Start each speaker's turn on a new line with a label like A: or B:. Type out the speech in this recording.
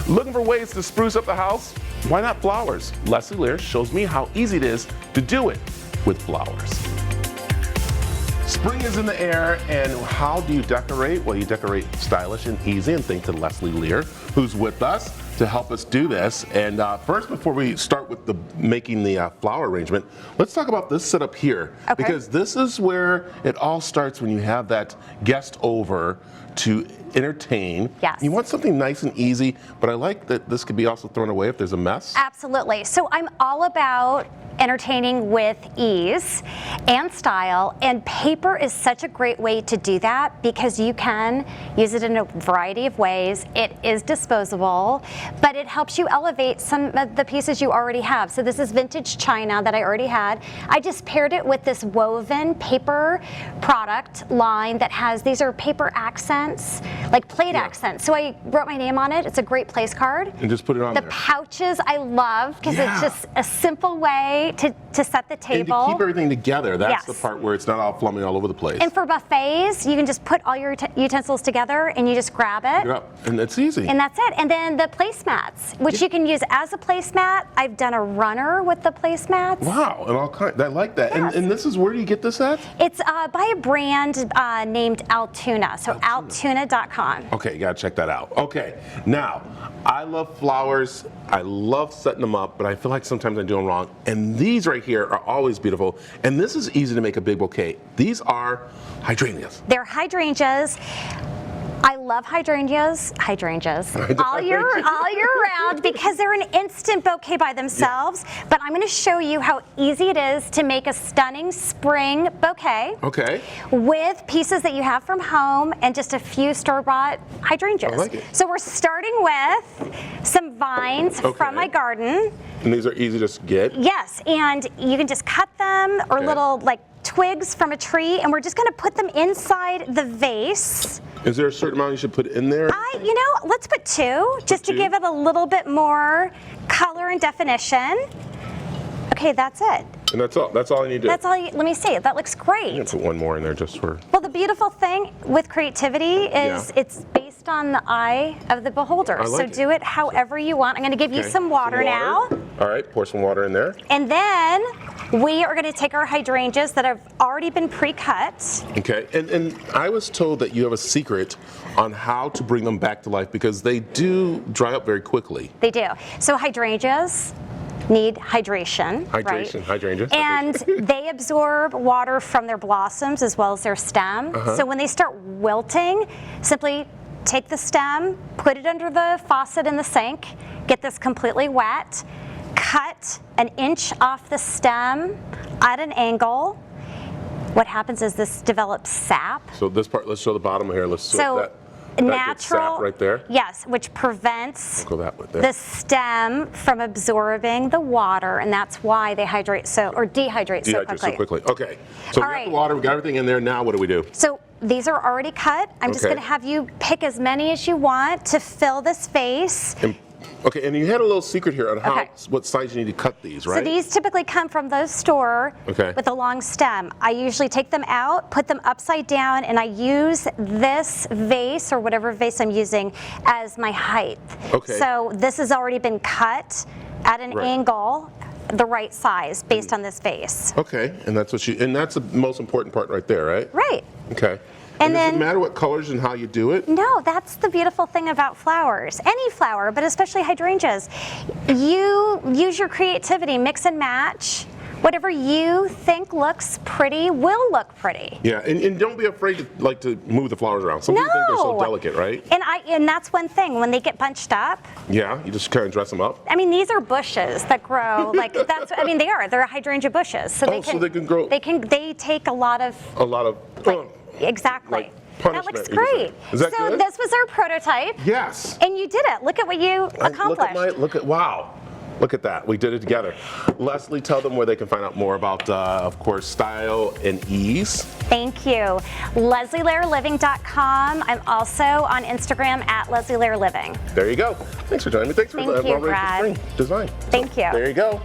A: Looking for ways to spruce up the house? Why not flowers? Leslie Lehr shows me how easy it is to do it with flowers. Spring is in the air, and how do you decorate? Well, you decorate stylish and easy, and thanks to Leslie Lehr, who's with us to help us do this. And first, before we start with making the flower arrangement, let's talk about this setup here.
B: Okay.
A: Because this is where it all starts when you have that guest over to entertain.
B: Yes.
A: You want something nice and easy, but I like that this could be also thrown away if there's a mess.
B: Absolutely. So I'm all about entertaining with ease and style, and paper is such a great way to do that because you can use it in a variety of ways. It is disposable, but it helps you elevate some of the pieces you already have. So this is vintage china that I already had. I just paired it with this woven paper product line that has, these are paper accents, like plate accents. So I wrote my name on it. It's a great place card.
A: And just put it on
B: the
A: there.
B: pouches I love because it's just a simple way to set the table.
A: And to keep everything together. That's
B: Yes.
A: the part where it's not all flumming all over the place.
B: And for buffets, you can just put all your utensils together and you just grab it.
A: Yep. And it's easy.
B: And that's it. And then the placemats, which you can use as a placemat. I've done a runner with the placemats.
A: Wow, and all kinds. I like that.
B: Yes.
A: And this is, where do you get this at?
B: It's by a brand named Altoona, so Altoona.com.
A: Okay, you gotta check that out. Okay, now, I love flowers. I love setting them up, but I feel like sometimes I do them wrong. And these right here are always beautiful. And this is easy to make a big bouquet. These are hydrangeas.
B: They're hydrangeas. I love hydrangeas all year round because they're an instant bouquet by themselves. Yeah. But I'm going to show you how easy it is to make a stunning spring bouquet.
A: Okay.
B: With pieces that you have from home and just a few store-bought hydrangeas.
A: I like it.
B: So we're starting with some vines from my garden.
A: And these are easy to get?
B: Yes, and you can just cut them or little like twigs from a tree, and we're just going to put them inside the vase.
A: Is there a certain amount you should put in there?
B: You know, let's put two, just to give it a little bit more color and definition. Okay, that's it.
A: And that's all. That's all I need to do.
B: That's all. Let me see. That looks great.
A: I'm gonna put one more in there just for.
B: Well, the beautiful thing with creativity is it's based on the eye of the beholder.
A: Like
B: so do it however you want. I'm going to give you some water now.
A: All right, pour some water in there.
B: And then we are going to take our hydrangeas that have already been pre-cut.
A: Okay, and I was told that you have a secret on how to bring them back to life because they do dry up very quickly.
B: They do. So hydrangeas need hydration.
A: Hydrangeas.
B: And they absorb water from their blossoms as well as their stem. So when they start wilting, simply take the stem, put it under the faucet in the sink, get this completely wet, cut an inch off the stem at an angle. What happens is this develops sap.
A: So this part, let's show the bottom here. Let's
B: so
A: that
B: natural,
A: sap right there.
B: Yes, which prevents
A: Go that way there.
B: the stem from absorbing the water, and that's why they hydrate dehydrate so quickly.
A: Okay, so we got the water, we got everything in there. Now what do we do?
B: So these are already cut. I'm just going to have you pick as many as you want to fill this vase.
A: Okay, and you had a little secret here on what size you need to cut these, right?
B: So these typically come from the store with a long stem. I usually take them out, put them upside down, and I use this vase or whatever vase I'm using as my height. Okay. So this has already been cut at an angle, the right size based on this vase.
A: Okay, and that's the most important part right there, right?
B: Right.
A: Okay.
B: And
A: does
B: then,
A: it matter what colors and how you do it?
B: No, that's the beautiful thing about flowers. Any flower, but especially hydrangeas. You use your creativity, mix and match. Whatever you think looks pretty will look pretty.
A: Yeah, and don't be afraid to move the flowers around. Some people think they're so delicate, right?
B: And that's one thing, when they get bunched up.
A: Yeah, you just kind of dress them up.
B: I mean, these are bushes that grow they're hydrangea bushes. So they can
A: grow.
B: They take a lot of exactly. That looks great.
A: Is that
B: so
A: good?
B: This was our prototype.
A: Yes.
B: And you did it. Look at what you accomplished.
A: Wow. Look at that. We did it together. Leslie, tell them where they can find out more about, of course, style and ease.
B: Thank you. LeslieLehrLiving.com. I'm also on Instagram at LeslieLehrLiving.
A: There you go. Thanks for joining me. Thanks for
B: Thank you, Brad.
A: spring design.
B: Thank you.
A: There you go.